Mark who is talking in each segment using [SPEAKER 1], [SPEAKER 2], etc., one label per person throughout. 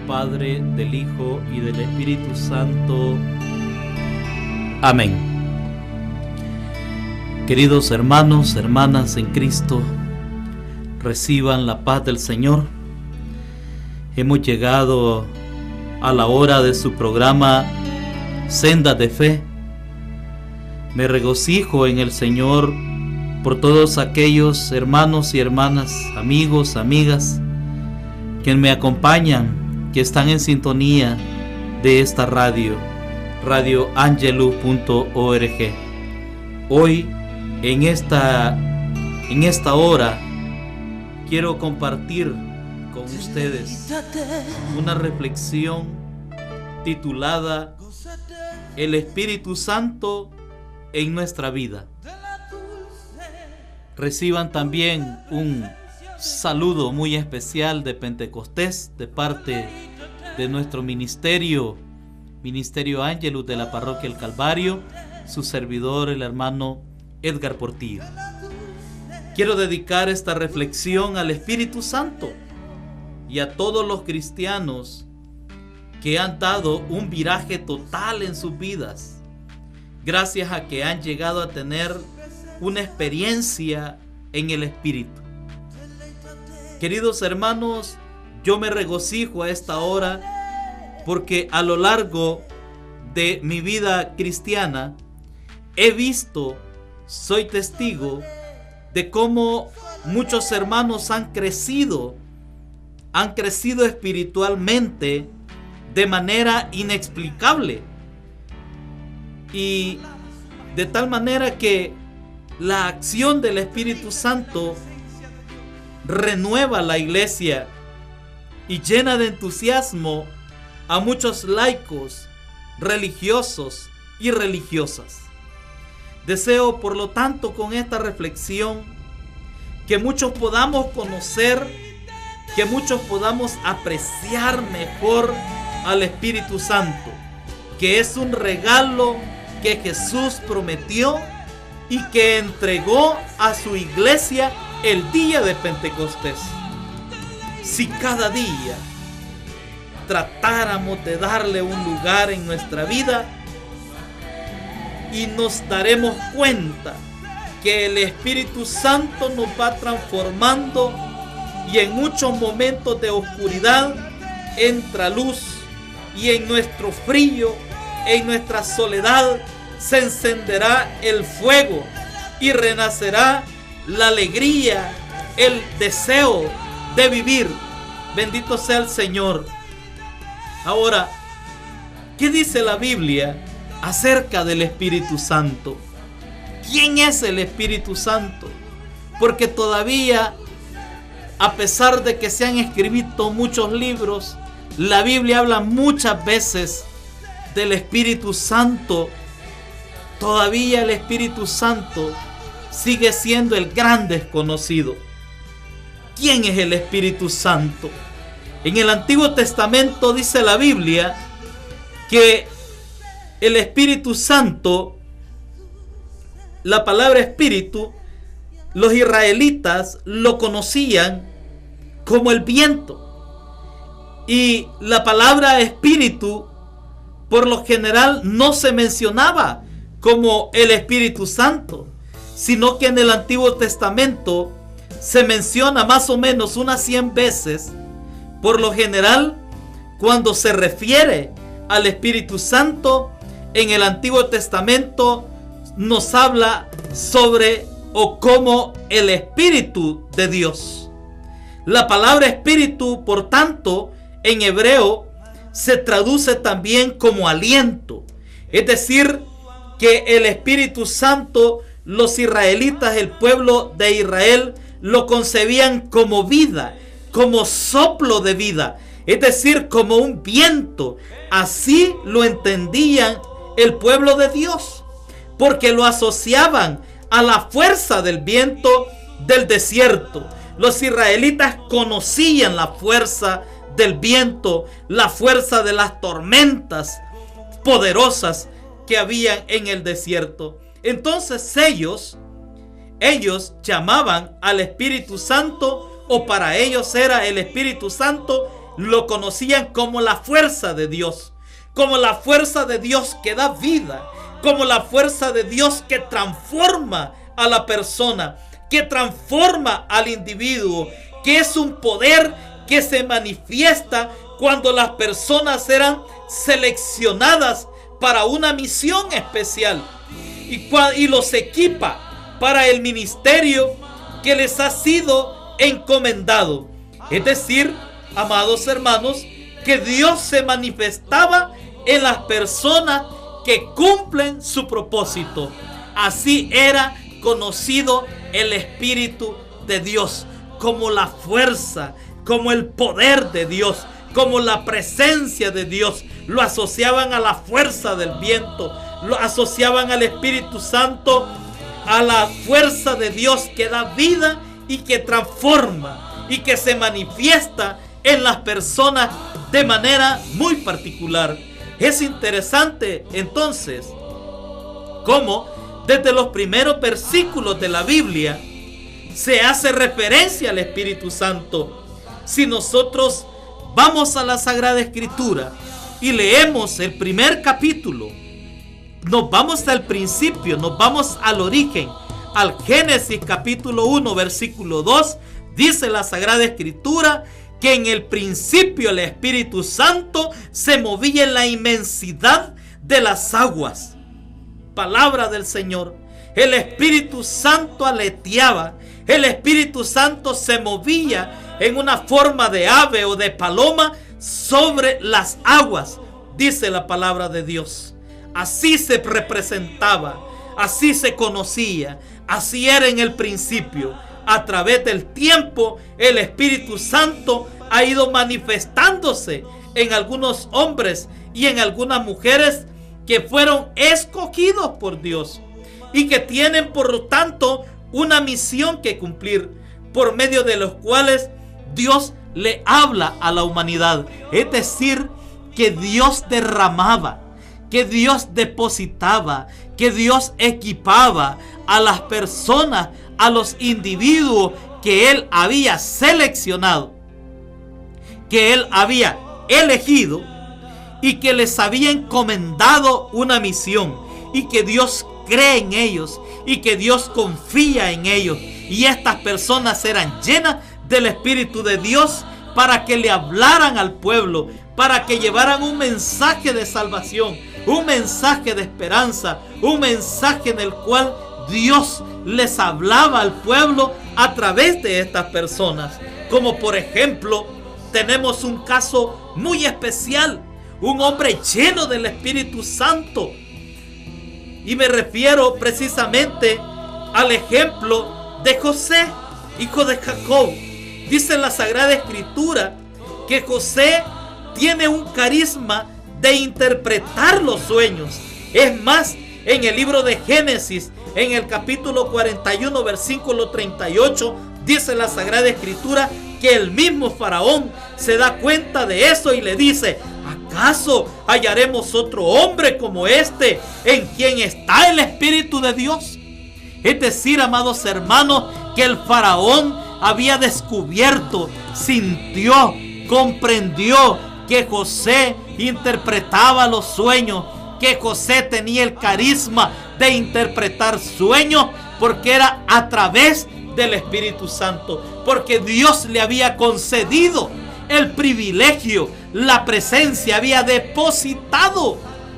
[SPEAKER 1] Padre, del Hijo y del Espíritu Santo. Amén. Queridos hermanos, hermanas en Cristo, reciban la paz del Señor. Hemos llegado a la hora de su programa Senda de Fe. Me regocijo en el Señor por todos aquellos hermanos y hermanas, amigos, amigas que me acompañan, que están en sintonía de esta radio, radioangelus.org. Hoy, en esta hora, quiero compartir con ustedes una reflexión titulada El Espíritu Santo en nuestra vida. Reciban también un saludo muy especial de Pentecostés de parte de nuestro Ministerio Ángelus de la Parroquia El Calvario, su servidor, el hermano Edgar Portillo. Quiero dedicar esta reflexión al Espíritu Santo y a todos los cristianos que han dado un viraje total en sus vidas, gracias a que han llegado a tener una experiencia en el Espíritu. Queridos hermanos, yo me regocijo a esta hora porque a lo largo de mi vida cristiana he visto, soy testigo de cómo muchos hermanos han crecido espiritualmente de manera inexplicable, y de tal manera que la acción del Espíritu Santo renueva la iglesia y llena de entusiasmo a muchos laicos, religiosos y religiosas. Deseo, por lo tanto, con esta reflexión, que muchos podamos conocer, que muchos podamos apreciar mejor al Espíritu Santo, que es un regalo que Jesús prometió y que entregó a su iglesia el día de Pentecostés. Si cada día tratáramos de darle un lugar en nuestra vida, y nos daremos cuenta que el Espíritu Santo nos va transformando, y en muchos momentos de oscuridad entra luz, y en nuestro frío, en nuestra soledad, se encenderá el fuego y renacerá la alegría, el deseo de vivir. Bendito sea el Señor. Ahora, ¿qué dice la Biblia acerca del Espíritu Santo? ¿Quién es el Espíritu Santo? Porque todavía, a pesar de que se han escrito muchos libros, la Biblia habla muchas veces del Espíritu Santo. Todavía el Espíritu Santo sigue siendo el gran desconocido. ¿Quién es el Espíritu Santo? En el Antiguo Testamento dice la Biblia que el Espíritu Santo, la palabra espíritu, los israelitas lo conocían como el viento. Y la palabra espíritu, por lo general, no se mencionaba como el Espíritu Santo, sino que en el Antiguo Testamento se menciona más o menos unas 100 veces. Por lo general, cuando se refiere al Espíritu Santo, en el Antiguo Testamento nos habla sobre o como el Espíritu de Dios. La palabra espíritu, por tanto, en hebreo se traduce también como aliento. Es decir, que el Espíritu Santo, los israelitas, el pueblo de Israel, lo concebían como vida, como soplo de vida, es decir, como un viento. Así lo entendían el pueblo de Dios, porque lo asociaban a la fuerza del viento del desierto. Los israelitas conocían la fuerza del viento, la fuerza de las tormentas poderosas que habían en el desierto. Entonces ellos llamaban al Espíritu Santo, o para ellos era el Espíritu Santo lo conocían como la fuerza de Dios, como la fuerza de Dios que da vida, como la fuerza de Dios que transforma a la persona, que transforma al individuo, que es un poder que se manifiesta cuando las personas eran seleccionadas para una misión especial y los equipa para el ministerio que les ha sido encomendado. Es decir, amados hermanos, que Dios se manifestaba en las personas que cumplen su propósito. Así era conocido el Espíritu de Dios, como la fuerza, como el poder de Dios, como la presencia de Dios. Lo asociaban a la fuerza del viento, lo asociaban al Espíritu Santo, a la fuerza de Dios que da vida y que transforma y que se manifiesta en las personas de manera muy particular. Es interesante entonces cómo desde los primeros versículos de la Biblia se hace referencia al Espíritu Santo. Si nosotros vamos a la Sagrada Escritura y leemos el primer capítulo, nos vamos al principio, nos vamos al origen, al Génesis capítulo 1 versículo 2, dice la Sagrada Escritura que en el principio el Espíritu Santo se movía en la inmensidad de las aguas. Palabra del Señor. El Espíritu Santo aleteaba, el Espíritu Santo se movía en una forma de ave o de paloma sobre las aguas, dice la palabra de Dios. Así se representaba, así se conocía, así era en el principio. A través del tiempo, el Espíritu Santo ha ido manifestándose en algunos hombres y en algunas mujeres que fueron escogidos por Dios y que tienen por lo tanto una misión que cumplir, por medio de los cuales Dios le habla a la humanidad. Es decir, que Dios derramaba, que Dios depositaba, que Dios equipaba a las personas, a los individuos que Él había seleccionado, que Él había elegido y que les había encomendado una misión, y que Dios cree en ellos y que Dios confía en ellos. Y estas personas eran llenas del Espíritu de Dios para que le hablaran al pueblo, para que llevaran un mensaje de salvación, un mensaje de esperanza, un mensaje en el cual Dios les hablaba al pueblo a través de estas personas. Como por ejemplo, tenemos un caso muy especial, un hombre lleno del Espíritu Santo. Y me refiero precisamente al ejemplo de José, hijo de Jacob. Dice la Sagrada Escritura que José tiene un carisma de interpretar los sueños. Es más, en el libro de Génesis, en el capítulo 41, versículo 38, dice la Sagrada Escritura que el mismo Faraón se da cuenta de eso y le dice: ¿acaso hallaremos otro hombre como este en quien está el Espíritu de Dios? Es decir, amados hermanos, que el Faraón había descubierto, sintió, comprendió que José interpretaba los sueños, que José tenía el carisma de interpretar sueños, porque era a través del Espíritu Santo, porque Dios le había concedido el privilegio, la presencia, había depositado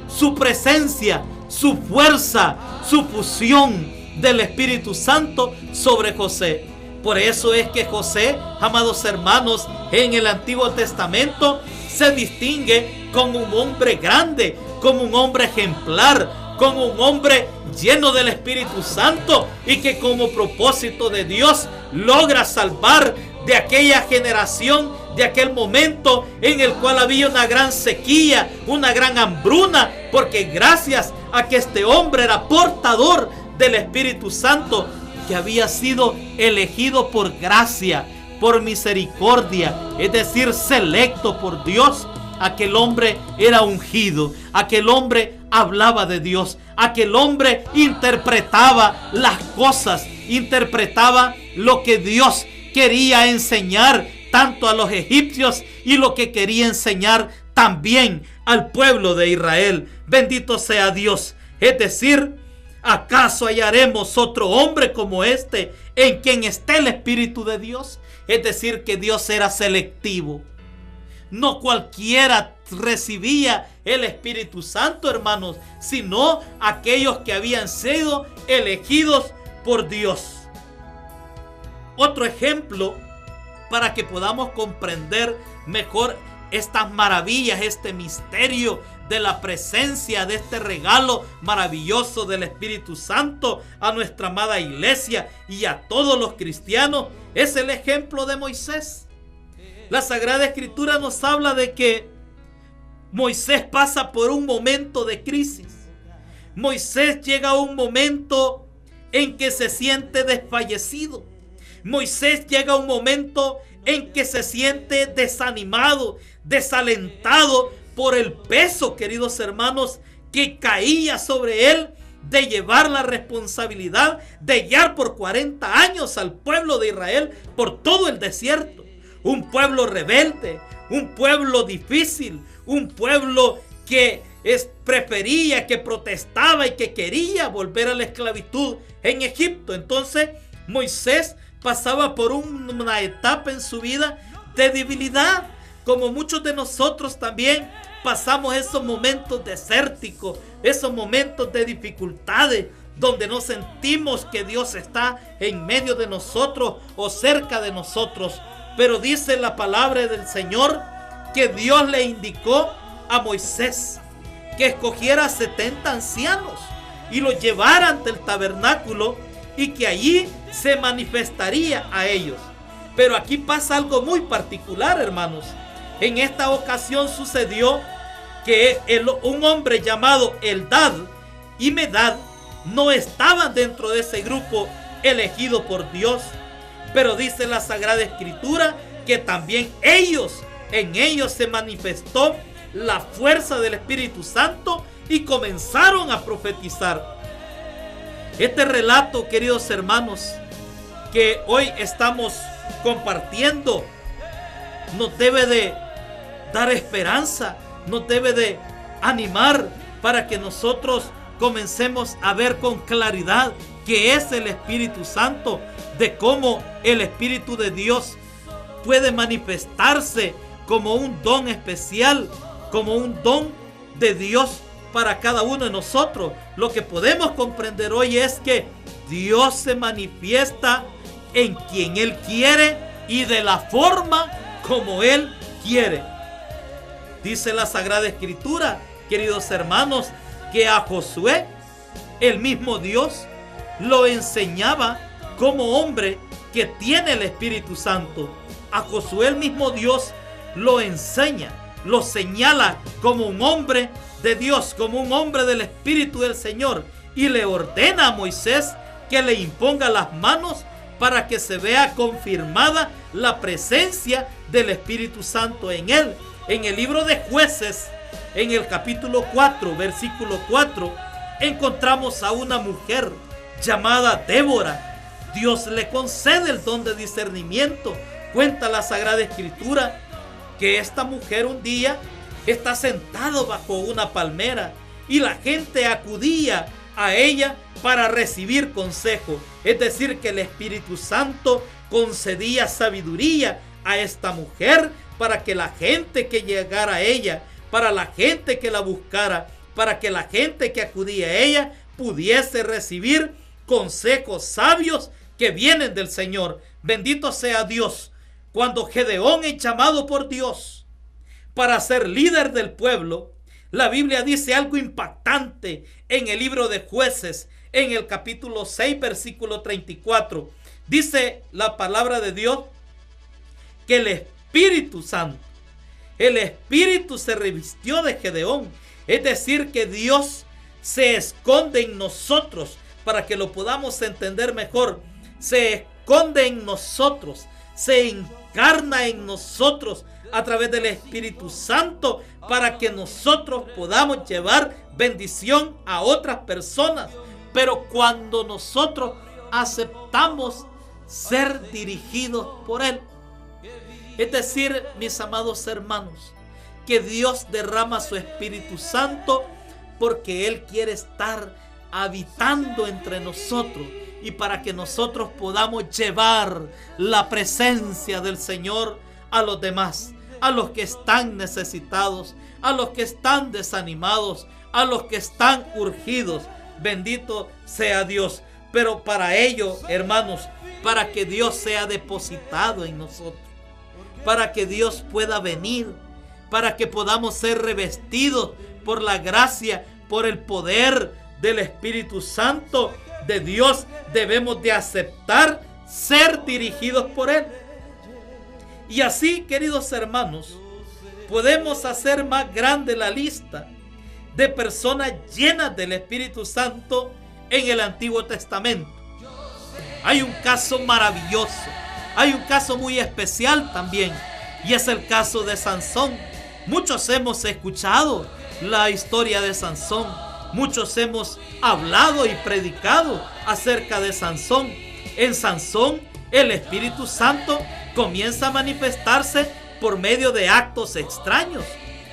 [SPEAKER 1] su presencia, su fuerza, su fusión del Espíritu Santo sobre José. Por eso es que José, amados hermanos, en el Antiguo Testamento se distingue como un hombre grande, como un hombre ejemplar, como un hombre lleno del Espíritu Santo, y que como propósito de Dios logra salvar de aquella generación, de aquel momento en el cual había una gran sequía, una gran hambruna, porque gracias a que este hombre era portador del Espíritu Santo, que había sido elegido por gracia, por misericordia, es decir, selecto por Dios, aquel hombre era ungido, aquel hombre hablaba de Dios, aquel hombre interpretaba las cosas, interpretaba lo que Dios quería enseñar tanto a los egipcios y lo que quería enseñar también al pueblo de Israel. Bendito sea Dios. Es decir, ¿acaso hallaremos otro hombre como este en quien esté el Espíritu de Dios? Es decir, que Dios era selectivo. No cualquiera recibía el Espíritu Santo, hermanos, sino aquellos que habían sido elegidos por Dios. Otro ejemplo para que podamos comprender mejor estas maravillas, este misterio de la presencia de este regalo maravilloso del Espíritu Santo a nuestra amada iglesia y a todos los cristianos, es el ejemplo de Moisés. La Sagrada Escritura nos habla de que Moisés pasa por un momento de crisis. Moisés llega a un momento en que se siente desfallecido. Moisés llega a un momento en que se siente desanimado, desalentado por el peso, queridos hermanos, que caía sobre él de llevar la responsabilidad de guiar por 40 años al pueblo de Israel por todo el desierto. Un pueblo rebelde, un pueblo difícil, un pueblo que prefería, que protestaba y que quería volver a la esclavitud en Egipto. Entonces Moisés pasaba por una etapa en su vida de debilidad, como muchos de nosotros también pasamos esos momentos desérticos, esos momentos de dificultades, donde no sentimos que Dios está en medio de nosotros o cerca de nosotros. Pero dice la palabra del Señor que Dios le indicó a Moisés que escogiera 70 ancianos y los llevara ante el tabernáculo y que allí se manifestaría a ellos. Pero aquí pasa algo muy particular, hermanos. En esta ocasión sucedió que un hombre llamado Eldad y Medad no estaban dentro de ese grupo elegido por Dios. Pero dice la Sagrada Escritura que también en ellos se manifestó la fuerza del Espíritu Santo y comenzaron a profetizar. Este relato, queridos hermanos, que hoy estamos compartiendo, nos debe de dar esperanza, nos debe de animar para que nosotros comencemos a ver con claridad qué es el Espíritu Santo, de cómo el Espíritu de Dios puede manifestarse como un don especial, como un don de Dios para cada uno de nosotros. Lo que podemos comprender hoy es que Dios se manifiesta en quien Él quiere y de la forma como Él quiere. Dice la Sagrada Escritura, queridos hermanos, que a Josué el mismo Dios lo enseñaba como hombre que tiene el Espíritu Santo. A Josué el mismo Dios lo enseña, lo señala como un hombre de Dios, como un hombre del Espíritu del Señor, y le ordena a Moisés que le imponga las manos para que se vea confirmada la presencia del Espíritu Santo en él. En el libro de Jueces, en el capítulo 4, versículo 4, encontramos a una mujer llamada Débora. Dios le concede el don de discernimiento. Cuenta la Sagrada Escritura que esta mujer un día está sentada bajo una palmera y la gente acudía a ella para recibir consejo. Es decir, que el Espíritu Santo concedía sabiduría a esta mujer para que la gente que llegara a ella, para la gente que la buscara, para que la gente que acudía a ella pudiese recibir consejos sabios que vienen del Señor. Bendito sea Dios. Cuando Gedeón es llamado por Dios para ser líder del pueblo, la Biblia dice algo impactante en el libro de Jueces, en el capítulo 6, versículo 34. Dice la palabra de Dios que el Espíritu Santo, el Espíritu se revistió de Gedeón. Es decir, que Dios se esconde en nosotros. Para que lo podamos entender mejor, se esconde en nosotros, se encarna en nosotros a través del Espíritu Santo para que nosotros podamos llevar bendición a otras personas. Pero cuando nosotros aceptamos ser dirigidos por Él, Es decir, mis amados hermanos, que Dios derrama su Espíritu Santo porque Él quiere estar habitando entre nosotros y para que nosotros podamos llevar la presencia del Señor a los demás, a los que están necesitados, a los que están desanimados, a los que están urgidos. Bendito sea Dios. Pero para ello, hermanos, para que Dios sea depositado en nosotros, para que Dios pueda venir, para que podamos ser revestidos por la gracia, por el poder del Espíritu Santo de Dios, debemos de aceptar ser dirigidos por Él. Y así, queridos hermanos, podemos hacer más grande la lista de personas llenas del Espíritu Santo en el Antiguo Testamento. Hay un caso maravilloso, hay un caso muy especial también, y es el caso de Sansón. Muchos hemos escuchado la historia de Sansón, muchos hemos hablado y predicado acerca de Sansón. En Sansón, el Espíritu Santo comienza a manifestarse por medio de actos extraños.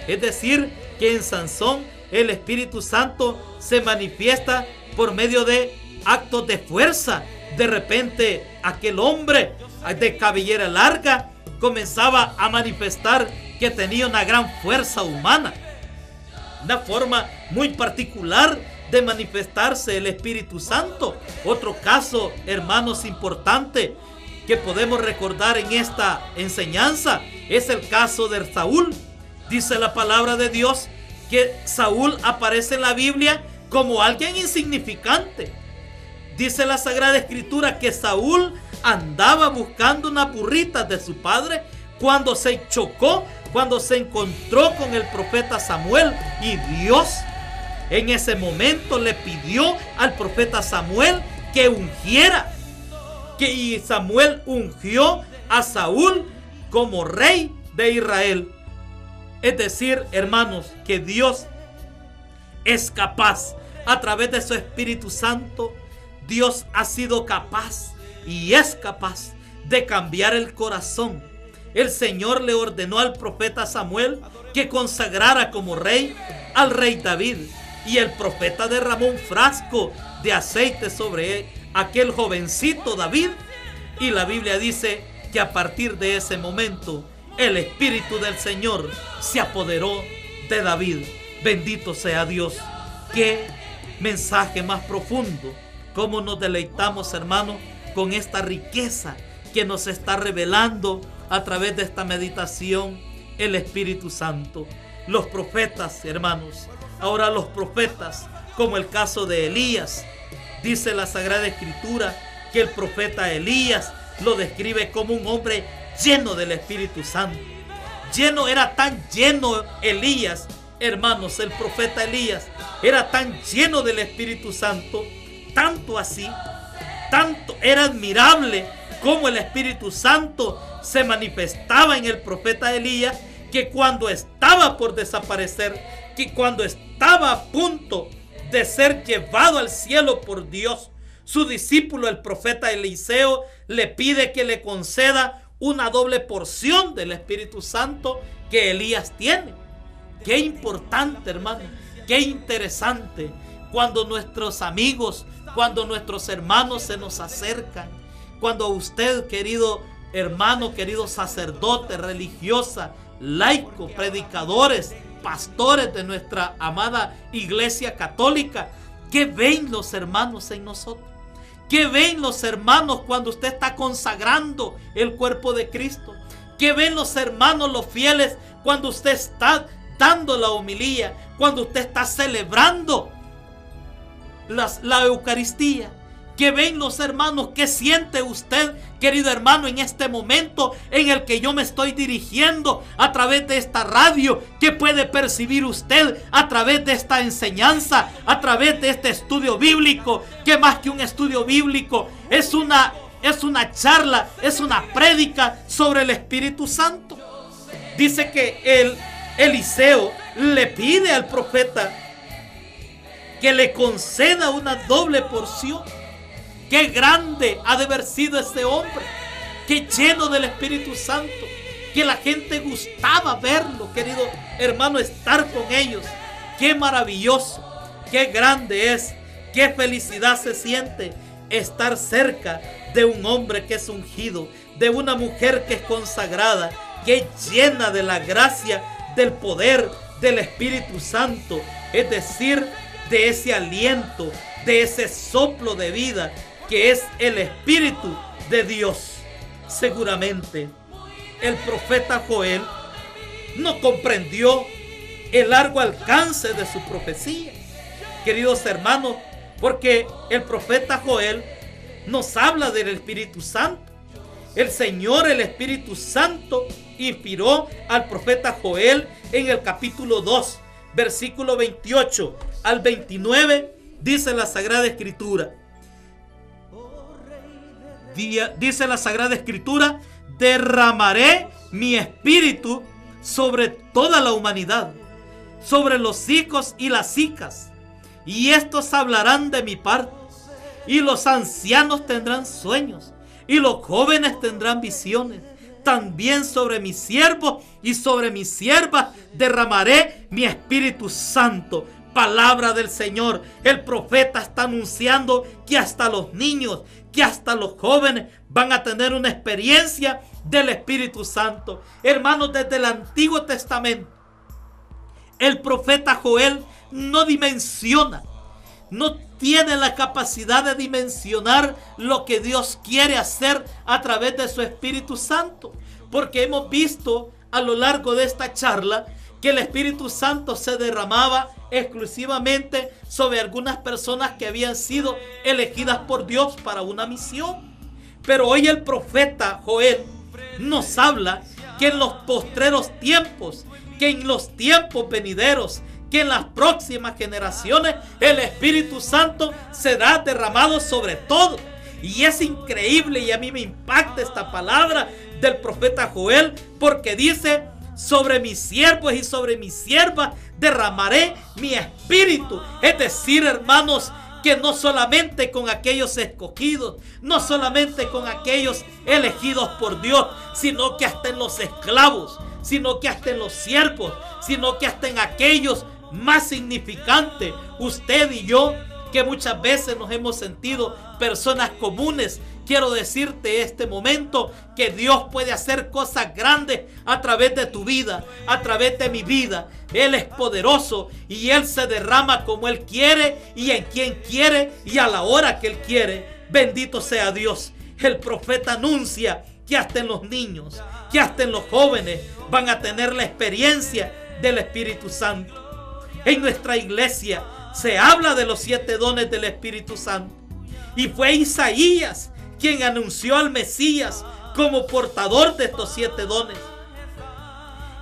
[SPEAKER 1] Es decir, que en Sansón el Espíritu Santo se manifiesta por medio de actos de fuerza. De repente, aquel hombre de cabellera larga comenzaba a manifestar que tenía una gran fuerza humana. Una forma muy particular de manifestarse el Espíritu Santo. Otro caso, hermanos, importante que podemos recordar en esta enseñanza es el caso de Saúl. Dice la palabra de Dios que Saúl aparece en la Biblia como alguien insignificante. Dice la Sagrada Escritura que Saúl andaba buscando una burrita de su padre cuando se chocó, cuando se encontró con el profeta Samuel, y Dios en ese momento le pidió al profeta Samuel que ungiera, y Samuel ungió a Saúl como rey de Israel. Es decir, hermanos, que Dios es capaz, a través de su Espíritu Santo, Dios ha sido capaz y es capaz de cambiar el corazón. El Señor le ordenó al profeta Samuel que consagrara como rey al rey David, y el profeta derramó un frasco de aceite sobre aquel jovencito David, y la Biblia dice que a partir de ese momento el Espíritu del Señor se apoderó de David. Bendito sea Dios. Qué mensaje más profundo. Cómo nos deleitamos, hermanos, con esta riqueza que nos está revelando a través de esta meditación el Espíritu Santo. Los profetas, hermanos, ahora los profetas, como el caso de Elías, dice la Sagrada Escritura que el profeta Elías lo describe como un hombre lleno del Espíritu Santo. Era tan lleno Elías, hermanos, el profeta Elías era tan lleno del Espíritu Santo, tanto así, tanto era admirable cómo el Espíritu Santo se manifestaba en el profeta Elías, que cuando estaba por desaparecer, que cuando estaba a punto de ser llevado al cielo por Dios, su discípulo, el profeta Eliseo, le pide que le conceda una doble porción del Espíritu Santo que Elías tiene. Qué importante, hermano, qué interesante cuando nuestros amigos, cuando nuestros hermanos se nos acercan, cuando usted, querido hermano, querido sacerdote, religiosa, laico, predicadores, pastores de nuestra amada Iglesia Católica, ¿qué ven los hermanos en nosotros? ¿Qué ven los hermanos cuando usted está consagrando el cuerpo de Cristo? ¿Qué ven los hermanos, los fieles, cuando usted está dando la homilía, cuando usted está celebrando la Eucaristía? ¿Qué ven los hermanos? ¿Qué siente usted, querido hermano, en este momento en el que yo me estoy dirigiendo a través de esta radio? ¿Qué puede percibir usted a través de esta enseñanza, a través de este estudio bíblico? Que más que un estudio bíblico, es una charla, es una prédica sobre el Espíritu Santo. Dice que Eliseo le pide al profeta que le conceda una doble porción. Qué grande ha de haber sido ese hombre, qué lleno del Espíritu Santo, que la gente gustaba verlo, querido hermano, estar con ellos. Qué maravilloso, qué grande es, qué felicidad se siente estar cerca de un hombre que es ungido, de una mujer que es consagrada, que es llena de la gracia, del poder del Espíritu Santo, es decir, de ese aliento, de ese soplo de vida que es el Espíritu de Dios. Seguramente el profeta Joel no comprendió el largo alcance de su profecía, queridos hermanos, porque el profeta Joel nos habla del Espíritu Santo. El Señor, el Espíritu Santo, inspiró al profeta Joel en el capítulo 2, versículo 28 al 29, dice la Sagrada Escritura. Dice la Sagrada Escritura: derramaré mi espíritu sobre toda la humanidad, sobre los hijos y las hijas, y estos hablarán de mi parte, y los ancianos tendrán sueños, y los jóvenes tendrán visiones. También sobre mis siervos y sobre mis siervas derramaré mi Espíritu Santo. Palabra del Señor. El profeta está anunciando que hasta los niños, que hasta los jóvenes van a tener una experiencia del Espíritu Santo. Hermanos, desde el Antiguo Testamento, el profeta Joel no dimensiona, no tiene la capacidad de dimensionar lo que Dios quiere hacer a través de su Espíritu Santo, porque hemos visto a lo largo de esta charla que el Espíritu Santo se derramaba exclusivamente sobre algunas personas que habían sido elegidas por Dios para una misión. Pero hoy el profeta Joel nos habla que en los postreros tiempos, que en los tiempos venideros, que en las próximas generaciones el Espíritu Santo será derramado sobre todo. Y es increíble, y a mí me impacta esta palabra del profeta Joel, porque dice: sobre mis siervos y sobre mis siervas derramaré mi espíritu. Es decir, hermanos, que no solamente con aquellos escogidos, no solamente con aquellos elegidos por Dios, sino que hasta en los esclavos, sino que hasta en los siervos, sino que hasta en aquellos más significantes, usted y yo, que muchas veces nos hemos sentido personas comunes. Quiero decirte en este momento que Dios puede hacer cosas grandes a través de tu vida, a través de mi vida. Él es poderoso y Él se derrama como Él quiere y en quien quiere y a la hora que Él quiere. Bendito sea Dios. El profeta anuncia que hasta en los niños, que hasta en los jóvenes van a tener la experiencia del Espíritu Santo. En nuestra iglesia se habla de los 7 dones del Espíritu Santo. Y fue Isaías quien anunció al Mesías como portador de estos 7 dones.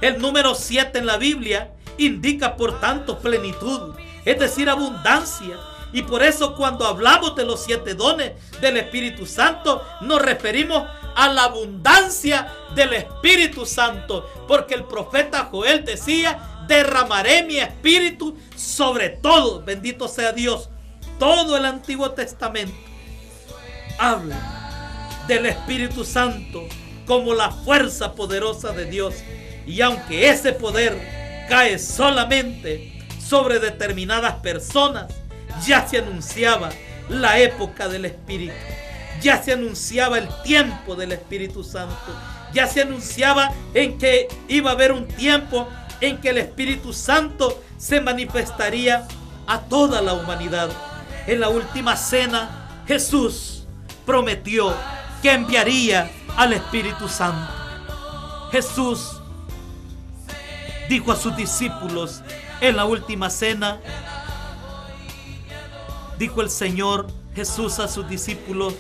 [SPEAKER 1] El número 7 en la Biblia indica, por tanto, plenitud, es decir, abundancia. Y por eso cuando hablamos de los 7 dones del Espíritu Santo, nos referimos a la abundancia del Espíritu Santo. Porque el profeta Joel decía: derramaré mi espíritu sobre todo. Bendito sea Dios. Todo el Antiguo Testamento habla del Espíritu Santo como la fuerza poderosa de Dios. Y aunque ese poder cae solamente sobre determinadas personas, ya se anunciaba la época del Espíritu. Ya se anunciaba el tiempo del Espíritu Santo. Ya se anunciaba en que iba a haber un tiempo en que el Espíritu Santo se manifestaría a toda la humanidad. En la última cena, Jesús prometió que enviaría al Espíritu Santo. Jesús dijo a sus discípulos en la última cena, dijo el Señor Jesús a sus discípulos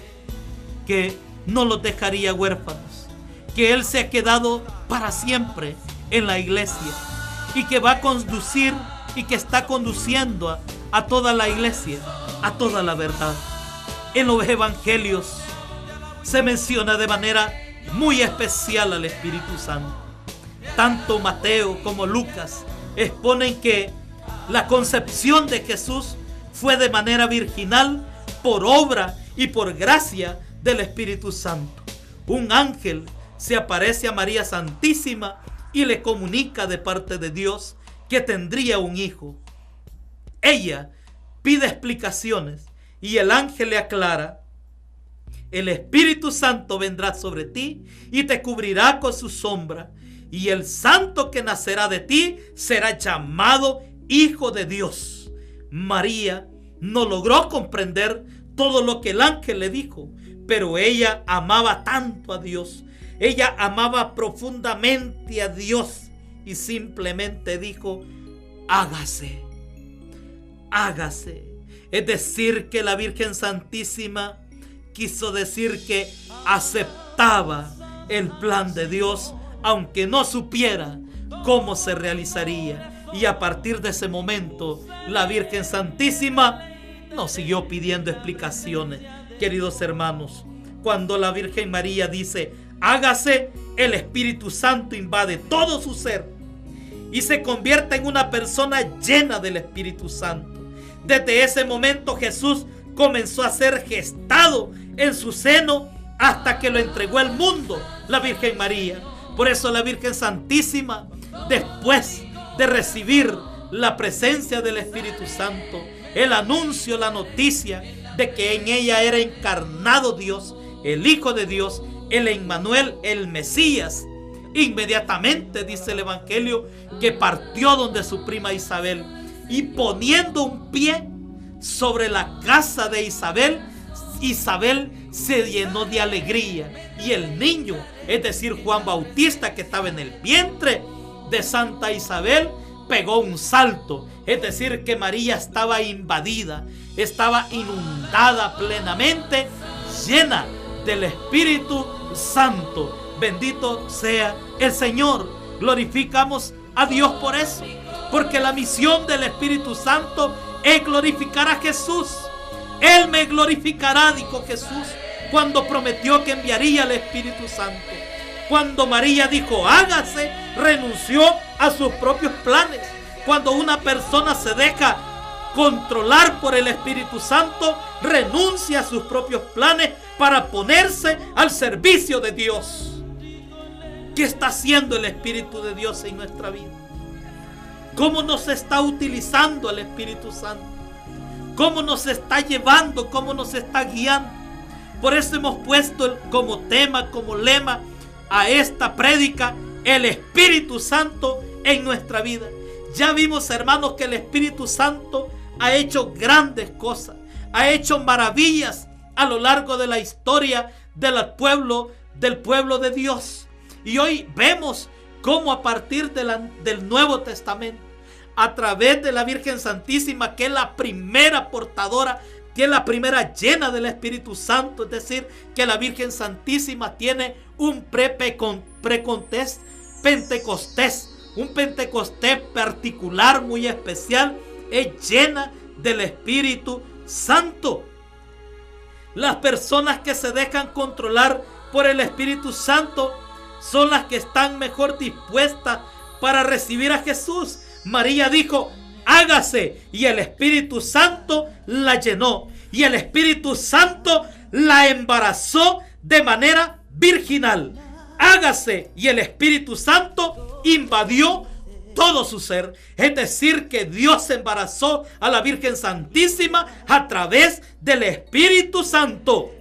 [SPEAKER 1] que no los dejaría huérfanos, que Él se ha quedado para siempre en la iglesia y que va a conducir y que está conduciendo a toda la iglesia, a toda la verdad. En los evangelios se menciona de manera muy especial al Espíritu Santo. Tanto Mateo como Lucas exponen que la concepción de Jesús fue de manera virginal por obra y por gracia del Espíritu Santo. Un ángel se aparece a María Santísima y le comunica de parte de Dios que tendría un hijo. Ella pide explicaciones y el ángel le aclara: el Espíritu Santo vendrá sobre ti y te cubrirá con su sombra, y el santo que nacerá de ti será llamado Hijo de Dios. María no logró comprender todo lo que el ángel le dijo, pero ella amaba tanto a Dios, ella amaba profundamente a Dios y simplemente dijo: hágase, hágase. Es decir, que la Virgen Santísima quiso decir que aceptaba el plan de Dios, aunque no supiera cómo se realizaría. Y a partir de ese momento, la Virgen Santísima no siguió pidiendo explicaciones. Queridos hermanos, cuando la Virgen María dice hágase, el Espíritu Santo invade todo su ser y se convierte en una persona llena del Espíritu Santo. Desde ese momento Jesús comenzó a ser gestado en su seno hasta que lo entregó al mundo la Virgen María. Por eso la Virgen Santísima, después de recibir la presencia del Espíritu Santo, el anuncio, la noticia de que en ella era encarnado Dios, el Hijo de Dios, el Emmanuel, el Mesías, inmediatamente dice el Evangelio que partió donde su prima Isabel, y poniendo un pie sobre la casa de Isabel, Isabel se llenó de alegría, y el niño, es decir, Juan Bautista, que estaba en el vientre de Santa Isabel, pegó un salto. Es decir, que María estaba invadida, estaba inundada plenamente, llena del Espíritu Santo. Bendito sea el Señor. Glorificamos a Dios por eso, porque la misión del Espíritu Santo es glorificar a Jesús. Él me glorificará, dijo Jesús cuando prometió que enviaría al Espíritu Santo. Cuando María dijo hágase, renunció a sus propios planes. Cuando una persona se deja controlar por el Espíritu Santo, renuncia a sus propios planes para ponerse al servicio de Dios. ¿Qué está haciendo el Espíritu de Dios en nuestra vida? ¿Cómo nos está utilizando el Espíritu Santo? ¿Cómo nos está llevando? ¿Cómo nos está guiando? Por eso hemos puesto como tema, como lema a esta prédica, el Espíritu Santo en nuestra vida. Ya vimos, hermanos, que el Espíritu Santo ha hecho grandes cosas, ha hecho maravillas a lo largo de la historia del pueblo de Dios. Y hoy vemos cómo a partir del Nuevo Testamento, a través de la Virgen Santísima, que es la primera portadora, que es la primera llena del Espíritu Santo, es decir, que la Virgen Santísima tiene un Pentecostés, un Pentecostés particular, muy especial, es llena del Espíritu Santo. Las personas que se dejan controlar por el Espíritu Santo son las que están mejor dispuestas para recibir a Jesús. María dijo hágase, y el Espíritu Santo la llenó, y el Espíritu Santo la embarazó de manera virginal. Hágase, y el Espíritu Santo invadió todo su ser. Es decir, que Dios embarazó a la Virgen Santísima a través del Espíritu Santo.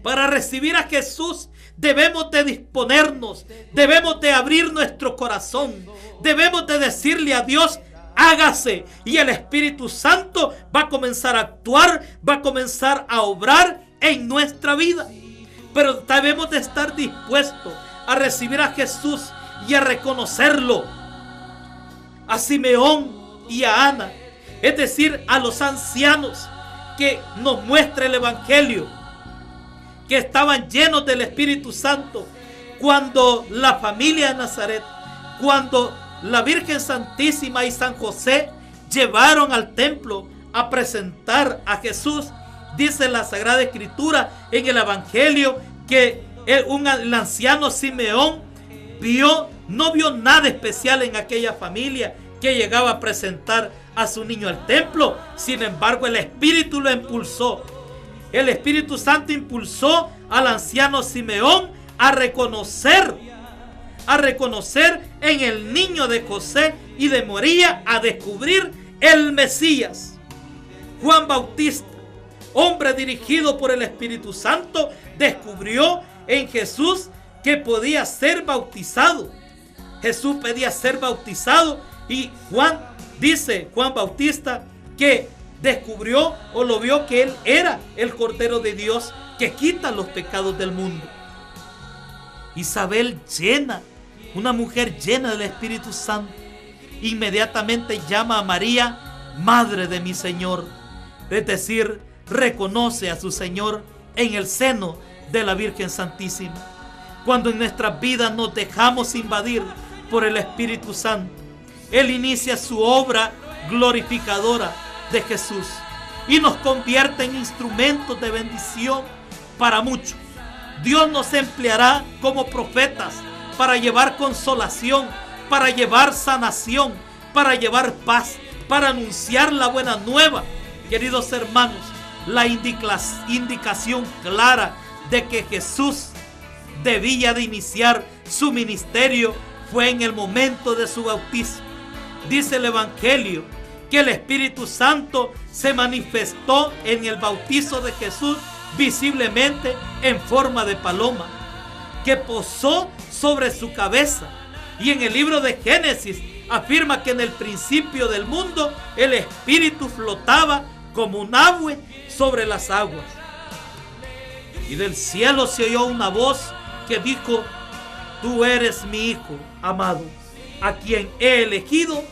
[SPEAKER 1] Para recibir a Jesús debemos de disponernos, debemos de abrir nuestro corazón, debemos de decirle a Dios hágase, y el Espíritu Santo va a comenzar a actuar, va a comenzar a obrar en nuestra vida. Pero debemos de estar dispuestos a recibir a Jesús y a reconocerlo. A Simeón y a Ana, es decir, a los ancianos que nos muestra el Evangelio, que estaban llenos del Espíritu Santo, cuando la familia de Nazaret, cuando la Virgen Santísima y San José llevaron al templo a presentar a Jesús. Dice la Sagrada Escritura en el Evangelio que el anciano Simeón no vio nada especial en aquella familia que llegaba a presentar a su niño al templo. Sin embargo, el Espíritu lo impulsó. El Espíritu Santo impulsó al anciano Simeón a reconocer en el niño de José y de María, a descubrir el Mesías. Juan Bautista, hombre dirigido por el Espíritu Santo, descubrió en Jesús que podía ser bautizado. Jesús pedía ser bautizado y Juan Bautista, que descubrió o lo vio que él era el Cordero de Dios que quita los pecados del mundo. Isabel, una mujer llena del Espíritu Santo, inmediatamente llama a María Madre de mi Señor, es decir, reconoce a su Señor en el seno de la Virgen Santísima. Cuando en nuestras vidas nos dejamos invadir por el Espíritu Santo, Él inicia su obra glorificadora de Jesús y nos convierte en instrumentos de bendición para muchos. Dios nos empleará como profetas para llevar consolación, para llevar sanación, para llevar paz, para anunciar la buena nueva. Queridos hermanos, la indicación clara de que Jesús debía de iniciar su ministerio fue en el momento de su bautismo. Dice el Evangelio que el Espíritu Santo se manifestó en el bautizo de Jesús visiblemente en forma de paloma, que posó sobre su cabeza. Y en el libro de Génesis afirma que en el principio del mundo el Espíritu flotaba como un ave sobre las aguas. Y del cielo se oyó una voz que dijo: tú eres mi Hijo amado, a quien he elegido,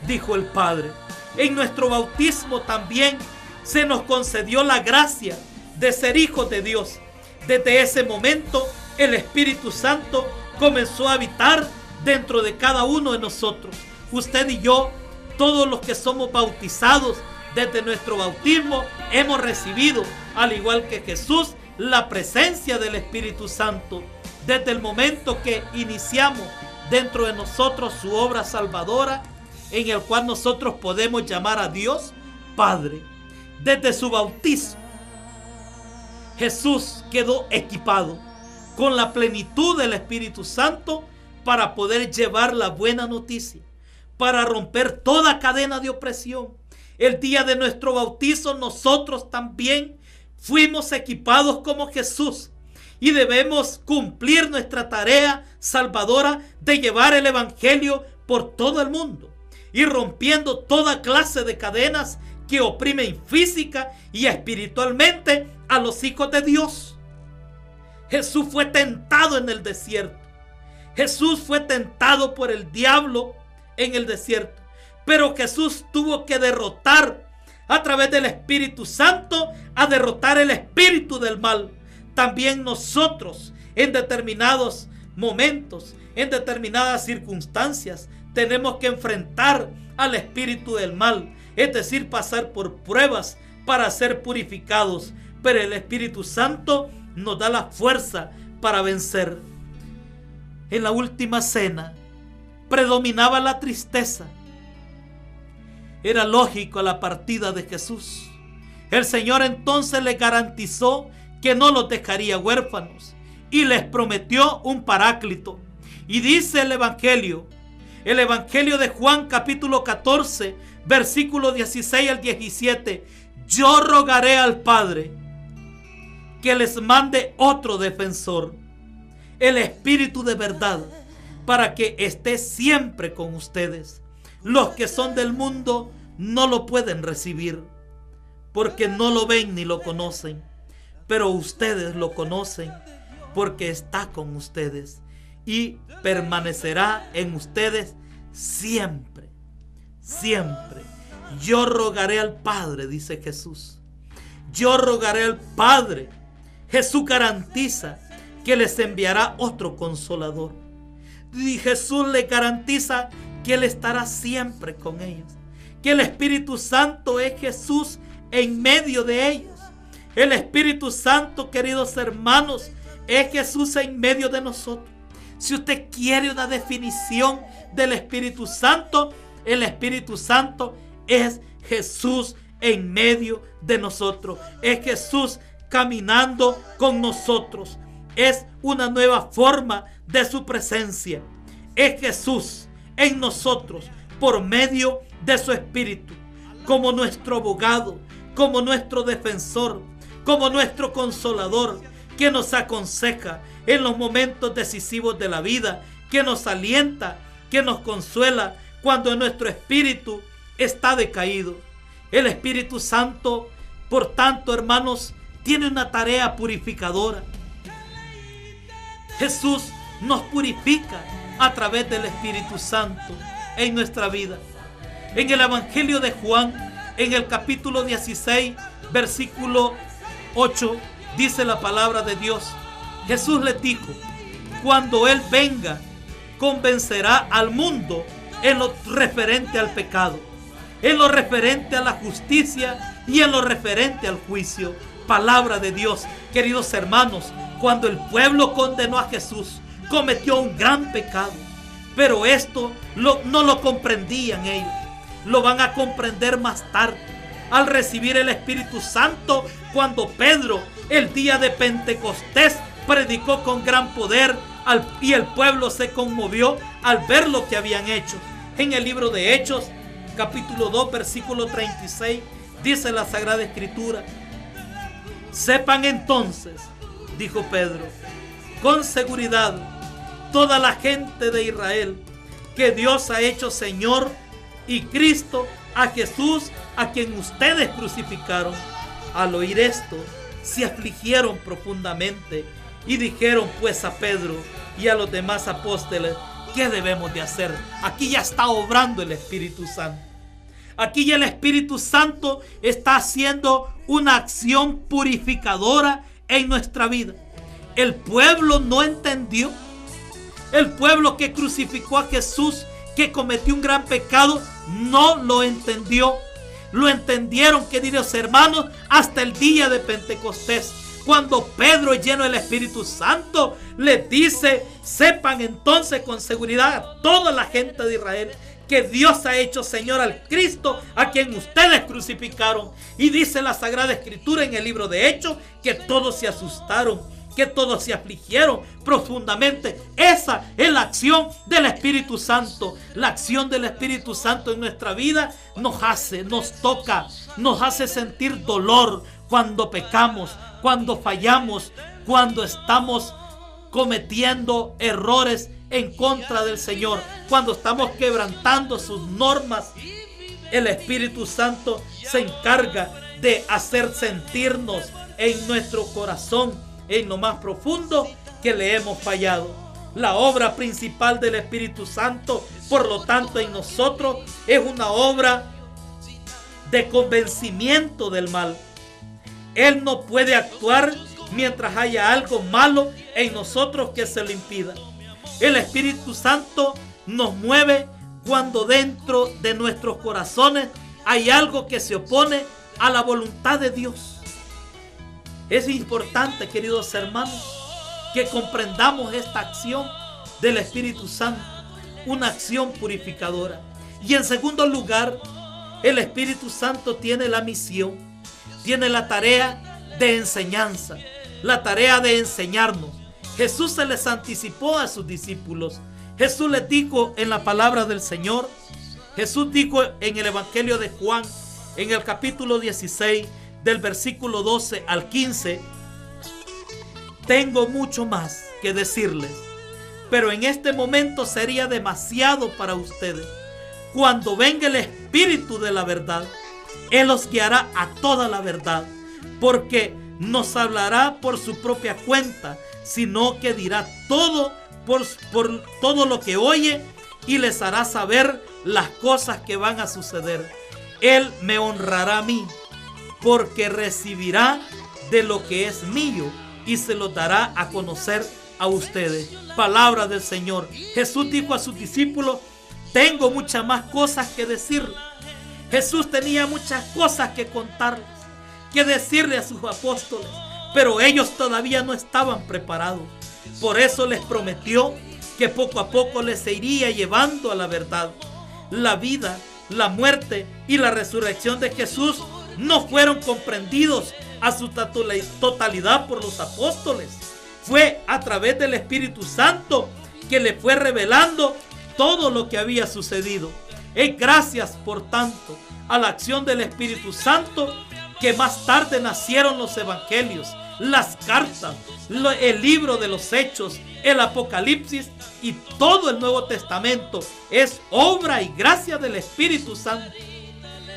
[SPEAKER 1] dijo el Padre. En nuestro bautismo también se nos concedió la gracia de ser hijos de Dios. Desde ese momento el Espíritu Santo comenzó a habitar dentro de cada uno de nosotros. Usted y yo, todos los que somos bautizados, desde nuestro bautismo hemos recibido, al igual que Jesús, la presencia del Espíritu Santo. Desde el momento que iniciamos dentro de nosotros su obra salvadora, en el cual nosotros podemos llamar a Dios Padre. Desde su bautismo, Jesús quedó equipado con la plenitud del Espíritu Santo para poder llevar la buena noticia, para romper toda cadena de opresión. El día de nuestro bautizo nosotros también fuimos equipados como Jesús y debemos cumplir nuestra tarea salvadora de llevar el Evangelio por todo el mundo y rompiendo toda clase de cadenas que oprimen física y espiritualmente a los hijos de Dios. Jesús fue tentado en el desierto. Jesús fue tentado por el diablo en el desierto. Pero Jesús tuvo que derrotar a través del Espíritu Santo, a derrotar el espíritu del mal. También nosotros en determinados momentos, en determinadas circunstancias, tenemos que enfrentar al espíritu del mal, es decir, pasar por pruebas para ser purificados. Pero el Espíritu Santo nos da la fuerza para vencer. En la última cena predominaba la tristeza. Era lógico la partida de Jesús. El Señor entonces les garantizó que no los dejaría huérfanos y les prometió un paráclito. Y dice el Evangelio de Juan capítulo 14, versículo 16 al 17: yo rogaré al Padre que les mande otro defensor, el Espíritu de verdad, para que esté siempre con ustedes. Los que son del mundo no lo pueden recibir, porque no lo ven ni lo conocen, pero ustedes lo conocen, porque está con ustedes y permanecerá en ustedes siempre, siempre. Yo rogaré al Padre, dice Jesús. Yo rogaré al Padre. Jesús garantiza que les enviará otro consolador. Y Jesús les garantiza que Él estará siempre con ellos. Que el Espíritu Santo es Jesús en medio de ellos. El Espíritu Santo, queridos hermanos, es Jesús en medio de nosotros. Si usted quiere una definición del Espíritu Santo, el Espíritu Santo es Jesús en medio de nosotros. Es Jesús caminando con nosotros. es una nueva forma de su presencia. Es Jesús en nosotros por medio de su Espíritu, como nuestro abogado, como nuestro defensor, como nuestro consolador, que nos aconseja en los momentos decisivos de la vida, que nos alienta, que nos consuela cuando nuestro espíritu está decaído. El Espíritu Santo, por tanto, hermanos, tiene una tarea purificadora. Jesús nos purifica a través del Espíritu Santo en nuestra vida. En el Evangelio de Juan, en el capítulo 16, versículo 8, dice la palabra de Dios: Jesús les dijo: cuando Él venga, convencerá al mundo en lo referente al pecado, en lo referente a la justicia y en lo referente al juicio. Palabra de Dios. Queridos hermanos, cuando el pueblo condenó a Jesús, cometió un gran pecado, pero esto no lo comprendían ellos. Lo van a comprender más tarde, al recibir el Espíritu Santo, cuando Pedro, el día de Pentecostés, predicó con gran poder y el pueblo se conmovió al ver lo que habían hecho. En el libro de Hechos, capítulo 2, versículo 36, dice la Sagrada Escritura: sepan entonces, dijo Pedro, con seguridad toda la gente de Israel, que Dios ha hecho Señor y Cristo a Jesús, a quien ustedes crucificaron. Al oír esto, se afligieron profundamente y dijeron pues a Pedro y a los demás apóstoles: ¿qué debemos de hacer? Aquí ya está obrando el Espíritu Santo. Aquí ya el Espíritu Santo está haciendo una acción purificadora en nuestra vida. El pueblo no entendió. El pueblo que crucificó a Jesús, que cometió un gran pecado, no lo entendió. Lo entendieron, queridos hermanos, hasta el día de Pentecostés, cuando Pedro, lleno del Espíritu Santo, les dice: sepan entonces con seguridad a toda la gente de Israel que Dios ha hecho Señor al Cristo, a quien ustedes crucificaron. Y dice la Sagrada Escritura en el libro de Hechos que todos se asustaron, que todos se afligieron profundamente. Esa es la acción del Espíritu Santo. La acción del Espíritu Santo en nuestra vida nos toca, nos hace sentir dolor cuando pecamos, cuando fallamos, cuando estamos cometiendo errores en contra del Señor, cuando estamos quebrantando sus normas. El Espíritu Santo se encarga de hacer sentirnos en nuestro corazón, en lo más profundo, que le hemos fallado. La obra principal del Espíritu Santo, por lo tanto, en nosotros es una obra de convencimiento del mal. Él no puede actuar mientras haya algo malo en nosotros que se lo impida. El Espíritu Santo nos mueve cuando dentro de nuestros corazones hay algo que se opone a la voluntad de Dios. Es importante, queridos hermanos, que comprendamos esta acción del Espíritu Santo, una acción purificadora. Y en segundo lugar, el Espíritu Santo tiene la misión, tiene la tarea de enseñanza, la tarea de enseñarnos. Jesús se les anticipó a sus discípulos. Jesús les dijo en la palabra del Señor, Jesús dijo en el Evangelio de Juan, en el capítulo 16, del versículo 12 al 15, tengo mucho más que decirles, pero en este momento sería demasiado para ustedes. Cuando venga el Espíritu de la verdad, Él los guiará a toda la verdad, porque nos hablará por su propia cuenta, sino que dirá todo por todo lo que oye y les hará saber las cosas que van a suceder. Él me honrará a mí, porque recibirá de lo que es mío y se lo dará a conocer a ustedes. Palabra del Señor. Jesús dijo a sus discípulos: tengo muchas más cosas que decirles. Jesús tenía muchas cosas que contarles, que decirle a sus apóstoles, pero ellos todavía no estaban preparados. Por eso les prometió que poco a poco les iría llevando a la verdad. La vida, la muerte y la resurrección de Jesús no fueron comprendidos a su totalidad por los apóstoles. Fue a través del Espíritu Santo que le fue revelando todo lo que había sucedido. Es gracias, por tanto, a la acción del Espíritu Santo que más tarde nacieron los evangelios, las cartas, el libro de los Hechos, el Apocalipsis y todo el Nuevo Testamento. Es obra y gracia del Espíritu Santo.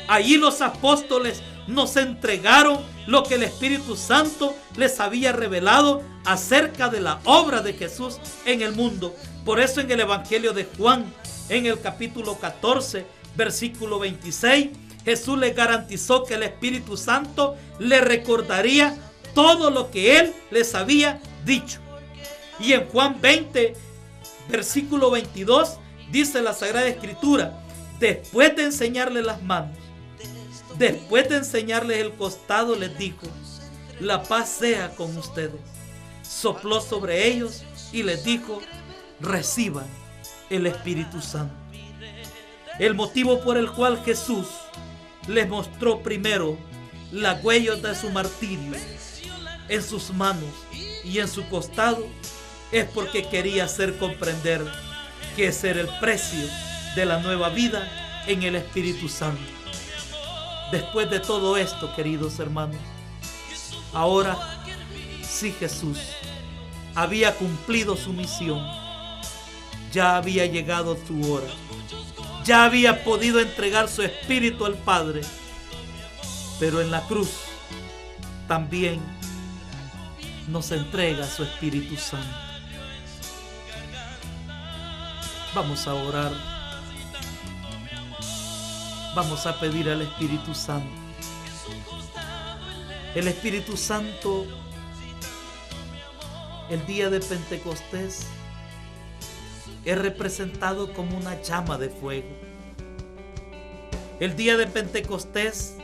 [SPEAKER 1] Allí los apóstoles nos entregaron lo que el Espíritu Santo les había revelado acerca de la obra de Jesús en el mundo. Por eso en el Evangelio de Juan, en el capítulo 14, versículo 26, Jesús les garantizó que el Espíritu Santo le recordaría todo lo que Él les había dicho. Y en Juan 20, versículo 22, dice la Sagrada Escritura: después de enseñarles las manos, después de enseñarles el costado, les dijo: la paz sea con ustedes. Sopló sobre ellos y les dijo: reciban el Espíritu Santo. El motivo por el cual Jesús les mostró primero las huellas de su martirio en sus manos y en su costado es porque quería hacer comprender que ese era el precio de la nueva vida en el Espíritu Santo. Después de todo esto, queridos hermanos, ahora sí Jesús había cumplido su misión. Ya había llegado su hora. Ya había podido entregar su espíritu al Padre. Pero en la cruz también nos entrega su Espíritu Santo. Vamos a orar. Vamos a pedir al Espíritu Santo. El Espíritu Santo, el día de Pentecostés, es representado como una llama de fuego. El día de Pentecostés,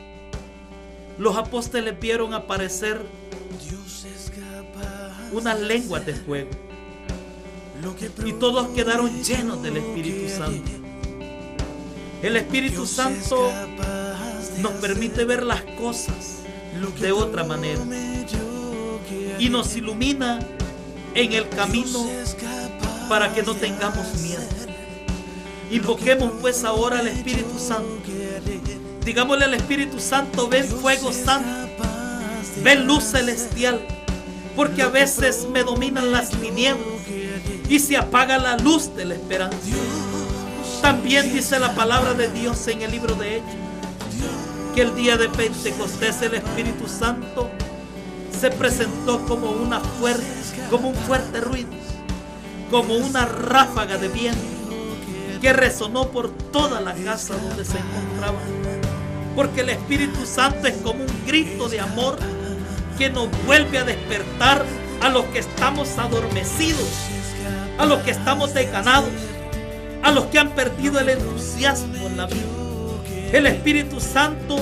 [SPEAKER 1] los apóstoles vieron aparecer unas lenguas de fuego y todos quedaron llenos del Espíritu Santo. El Espíritu Santo nos permite ver las cosas de otra manera y nos ilumina en el camino para que no tengamos miedo. Invoquemos pues ahora al Espíritu Santo. Digámosle al Espíritu Santo: ven fuego santo, ven luz celestial, porque a veces me dominan las tinieblas y se apaga la luz de la esperanza. También dice la palabra de Dios en el libro de Hechos que el día de Pentecostés el Espíritu Santo se presentó como un fuerte ruido, como una ráfaga de viento que resonó por toda la casa donde se encontraba. Porque el Espíritu Santo es como un grito de amor que nos vuelve a despertar a los que estamos adormecidos, a los que estamos desganados, a los que han perdido el entusiasmo en la vida. El Espíritu Santo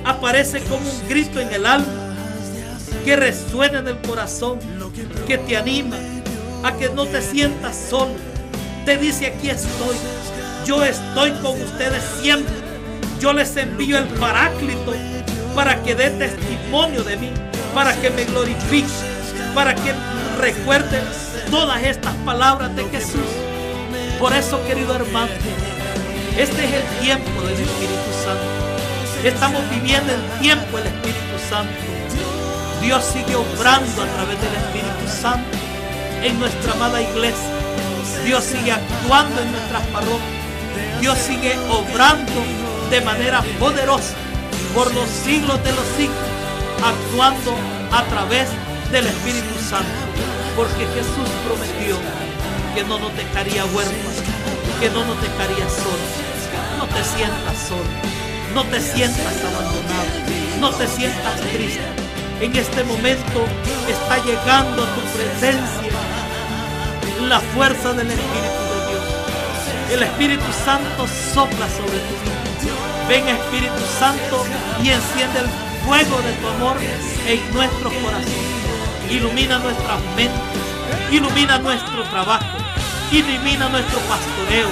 [SPEAKER 1] aparece como un grito en el alma que resuena en el corazón, que te anima a que no te sientas solo. Te dice: aquí estoy, yo estoy con ustedes siempre. Yo les envío el Paráclito para que dé testimonio de mí, para que me glorifique, para que recuerden todas estas palabras de Jesús. Por eso, querido hermano, este es el tiempo del Espíritu Santo. Estamos viviendo el tiempo del Espíritu Santo. Dios sigue obrando a través del Espíritu Santo en nuestra amada iglesia. Dios sigue actuando en nuestras parroquias. Dios sigue obrando de manera poderosa por los siglos de los siglos, actuando a través del Espíritu Santo. Porque Jesús prometió que no nos dejaría huérfanos, que no nos dejaría solos. No te sientas solo, no te sientas abandonado, no te sientas triste. En este momento está llegando a tu presencia la fuerza del Espíritu de Dios. El Espíritu Santo sopla sobre tu vida. Ven, Espíritu Santo, y enciende el fuego de tu amor en nuestros corazones. Ilumina nuestras mentes, ilumina nuestro trabajo, ilumina nuestro pastoreo,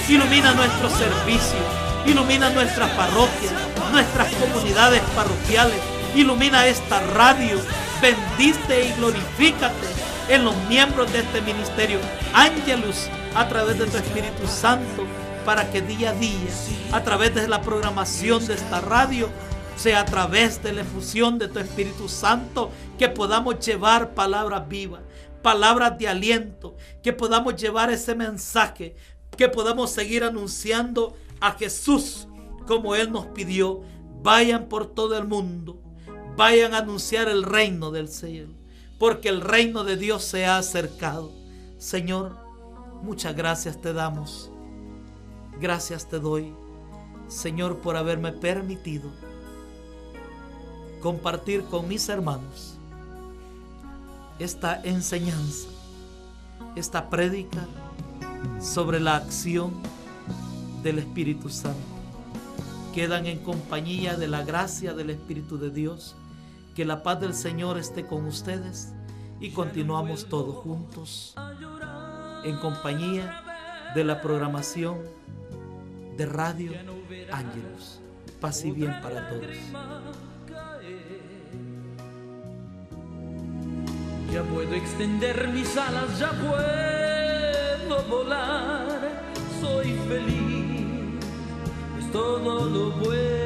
[SPEAKER 1] ilumina nuestro servicio, ilumina nuestras parroquias, nuestras comunidades parroquiales, ilumina esta radio. Bendice y glorifícate en los miembros de este ministerio Angelus, a través de tu Espíritu Santo, para que día a día, a través de la programación de esta radio, sea a través de la efusión de tu Espíritu Santo, que podamos llevar palabras vivas, palabras de aliento, que podamos llevar ese mensaje, que podamos seguir anunciando a Jesús como Él nos pidió. Vayan por todo el mundo, vayan a anunciar el reino del cielo, porque el reino de Dios se ha acercado. Señor, muchas gracias te damos. Gracias te doy, Señor, por haberme permitido compartir con mis hermanos esta enseñanza, esta prédica sobre la acción del Espíritu Santo. Quedan en compañía de la gracia del Espíritu de Dios. Que la paz del Señor esté con ustedes y continuamos todos juntos en compañía de la programación de Radio Angelus. Paz y bien para todos.
[SPEAKER 2] Ya puedo extender mis alas, ya puedo volar. Soy feliz, es todo lo bueno.